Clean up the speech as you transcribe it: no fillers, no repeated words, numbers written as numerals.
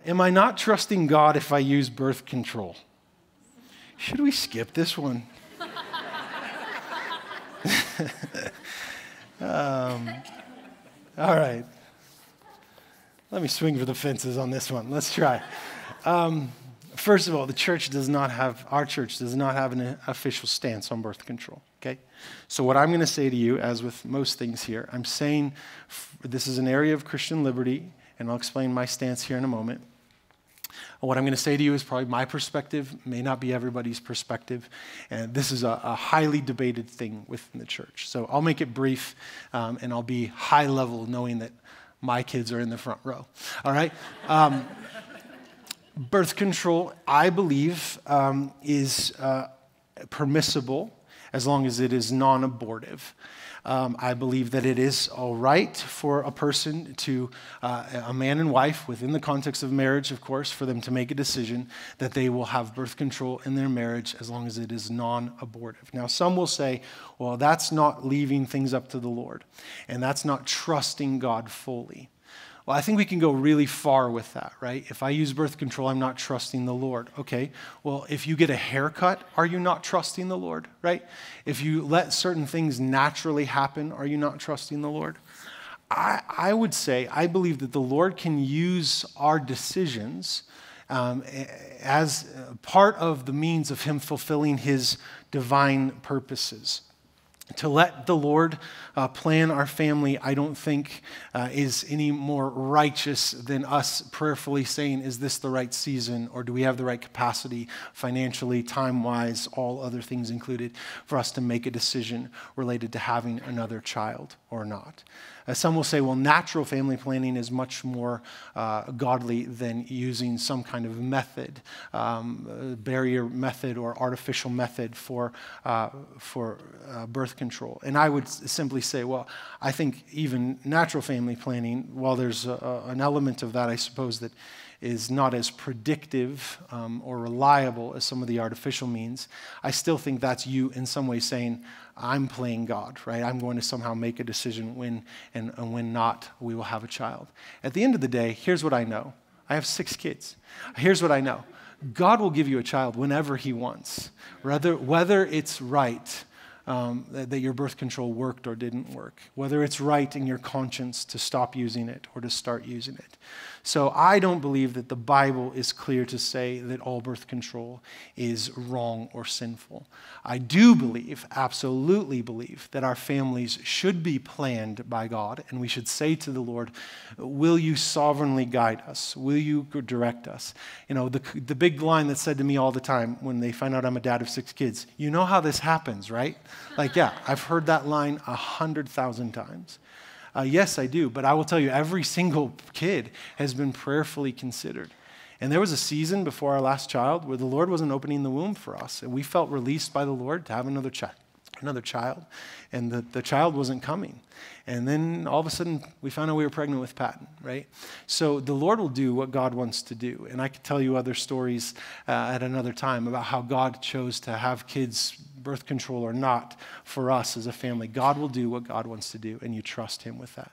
Am I not trusting God if I use birth control? Should we skip this one? All right. Let me swing for the fences on this one. Let's try. First of all, our church does not have an official stance on birth control, okay? So what I'm going to say to you, as with most things here, I'm saying this is an area of Christian liberty, and I'll explain my stance here in a moment. What I'm going to say to you is probably my perspective, may not be everybody's perspective, and this is a highly debated thing within the church. So I'll make it brief, and I'll be high level, knowing that my kids are in the front row, all right? Birth control, I believe, is permissible as long as it is non-abortive. I believe that it is all right for a person to, a man and wife, within the context of marriage, of course, for them to make a decision that they will have birth control in their marriage as long as it is non-abortive. Now, some will say, well, that's not leaving things up to the Lord, and that's not trusting God fully. Well, I think we can go really far with that, right? If I use birth control, I'm not trusting the Lord. Okay, well, if you get a haircut, are you not trusting the Lord, right? If you let certain things naturally happen, are you not trusting the Lord? I would say, I believe that the Lord can use our decisions as part of the means of Him fulfilling His divine purposes. To let the Lord plan our family, I don't think is any more righteous than us prayerfully saying, is this the right season, or do we have the right capacity financially, time-wise, all other things included, for us to make a decision related to having another child or not. Some will say, well, natural family planning is much more godly than using some kind of method, barrier method or artificial method for birth control. And I would simply say, well, I think even natural family planning, while there's an element of that, I suppose, that is not as predictive or reliable as some of the artificial means, I still think that's you in some way saying, I'm playing God, right? I'm going to somehow make a decision when and when not we will have a child. At the end of the day, here's what I know. I have 6 kids. Here's what I know. God will give you a child whenever He wants, whether it's right that your birth control worked or didn't work, whether it's right in your conscience to stop using it or to start using it. So I don't believe that the Bible is clear to say that all birth control is wrong or sinful. I do believe, absolutely believe, that our families should be planned by God, and we should say to the Lord, will you sovereignly guide us? Will you direct us? You know, the big line that's said to me all the time when they find out I'm a dad of 6 kids, you know how this happens, right? Like, yeah, I've heard that line 100,000 times. Yes, I do, but I will tell you, every single kid has been prayerfully considered. And there was a season before our last child where the Lord wasn't opening the womb for us, and we felt released by the Lord to have another child, and the child wasn't coming. And then all of a sudden, we found out we were pregnant with Patton, right? So the Lord will do what God wants to do. And I could tell you other stories at another time about how God chose to have kids, birth control or not, for us as a family. God will do what God wants to do, and you trust Him with that.